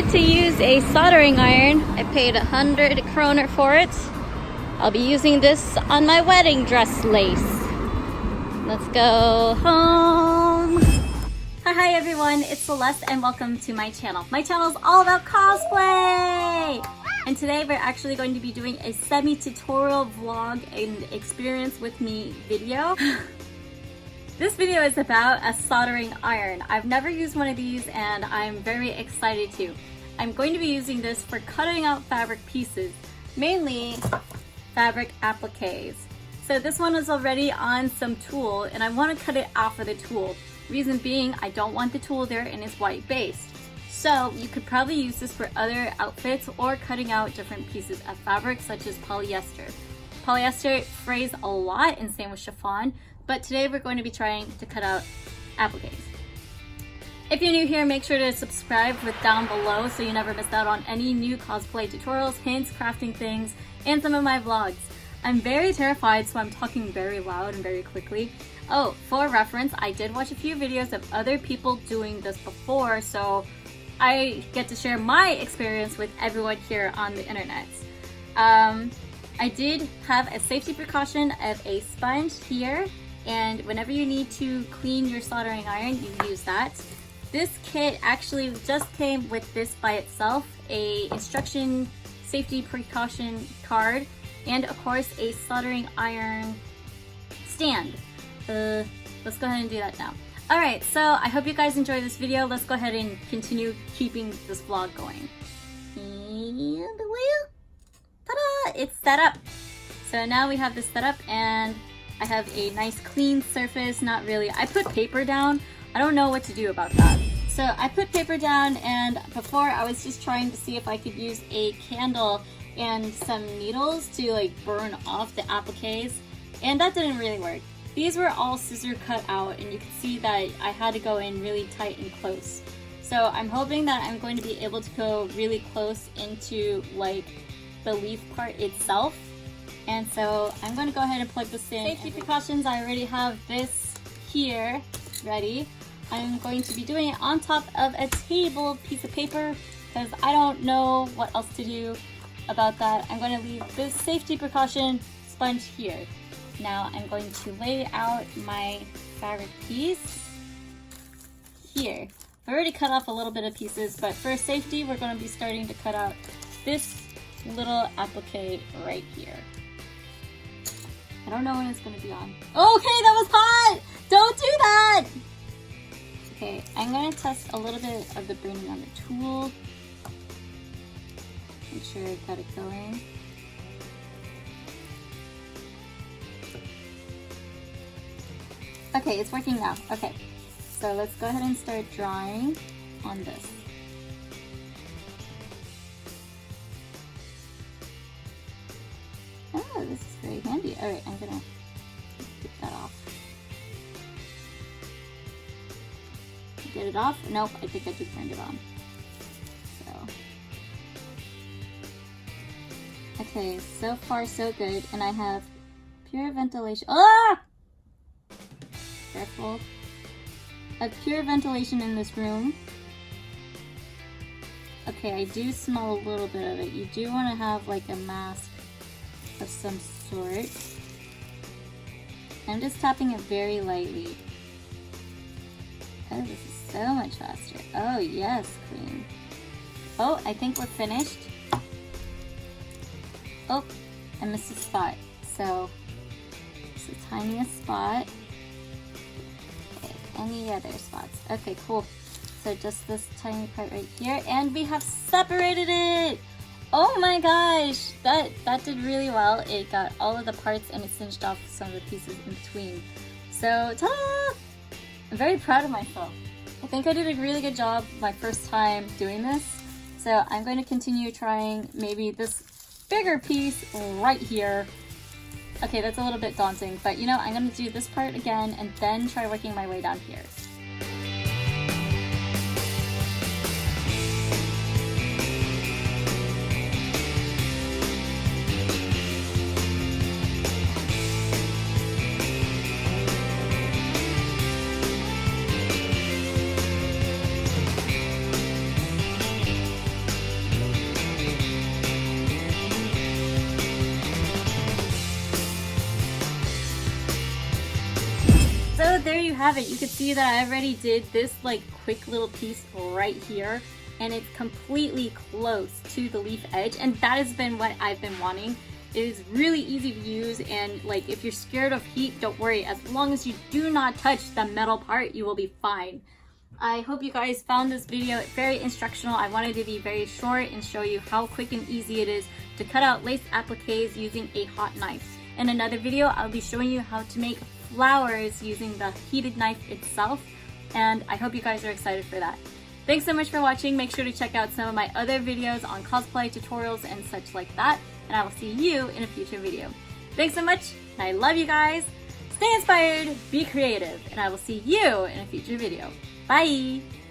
decided to use a soldering iron. I paid 100 kroner for it. I'll be using this on my wedding dress lace. Let's go home. Hi everyone, it's Celeste and welcome to my channel. My channel is all about cosplay! And today we're actually going to be doing a semi-tutorial vlog and experience with me video. This video is about a soldering iron. I've never used one of these and I'm very excited to. I'm going to be using this for cutting out fabric pieces, mainly fabric appliques. So this one is already on some tulle and I want to cut it off of the tulle. Reason being, I don't want the tulle there and it's white based. So you could probably use this for other outfits or cutting out different pieces of fabric such as polyester. Polyester frays a lot and same with chiffon, but today we're going to be trying to cut out appliques. If you're new here, make sure to subscribe with down below so you never miss out on any new cosplay tutorials, hints, crafting things, and some of my vlogs. I'm very terrified, so I'm talking very loud and very quickly. Oh, for reference, I did watch a few videos of other people doing this before, so I get to share my experience with everyone here on the internet. I did have a safety precaution of a sponge here, and whenever you need to clean your soldering iron, you use that. This kit actually just came with this by itself, a instruction safety precaution card, and of course a soldering iron stand. Let's go ahead and do that now. Alright, so I hope you guys enjoy this video. Let's go ahead and continue keeping this vlog going. And ta-da! It's set up. So now we have this set up and I have a nice clean surface. Not really. I put paper down. I don't know what to do about that. So I put paper down, and before I was just trying to see if I could use a candle and some needles to like burn off the appliques, and that didn't really work. These were all scissor cut out and you can see that I had to go in really tight and close. So I'm hoping that I'm going to be able to go really close into like the leaf part itself. And so I'm going to go ahead and plug this in. Safety precautions, I already have this here ready. I'm going to be doing it on top of a table piece of paper because I don't know what else to do about that. I'm going to leave this safety precaution sponge here. Now I'm going to lay out my fabric piece here. I've already cut off a little bit of pieces, but for safety we're going to be starting to cut out this little applique right here. I don't know when it's going to be on. Okay, that was hot! Don't do that! Okay, I'm going to test a little bit of the burning on the tool. Make sure I got it going. Okay, it's working now. Okay, so let's go ahead and start drawing on this. Oh, this is very handy. Alright, I'm gonna get that off. Get it off? Nope, I think I just turned it on. So. Okay, so far so good. And I have pure ventilation. Ah! Careful. I have pure ventilation in this room. Okay, I do smell a little bit of it. You do want to have like a mask of some sort. I'm just tapping it very lightly. Oh, this is so much faster. Oh yes, queen. Oh, I think we're finished. Oh, I missed a spot. So, it's the tiniest spot. Any other spots? Okay, cool. So just this tiny part right here, and we have separated it. Oh my gosh, that did really well. It got all of the parts and it cinched off some of the pieces in between. So ta-da! I'm very proud of myself. I think I did a really good job my first time doing this. So I'm going to continue trying maybe this bigger piece right here. Okay, that's a little bit daunting, but you know, I'm going to do this part again and then try working my way down here. there you have it. You can see that I already did this like quick little piece right here, and it's completely close to the leaf edge, and that has been what I've been wanting. It is really easy to use, and like if you're scared of heat, don't worry. As long as you do not touch the metal part, you will be fine. I hope you guys found this video very instructional. I wanted to be very short and show you how quick and easy it is to cut out lace appliques using a hot knife. In another video, I'll be showing you how to make flowers using the heated knife itself, and I hope you guys are excited for that. Thanks so much for watching. Make sure to check out some of my other videos on cosplay tutorials and such like that, and I will see you in a future video. Thanks so much, and I love you guys. Stay inspired, be creative, and I will see you in a future video. Bye!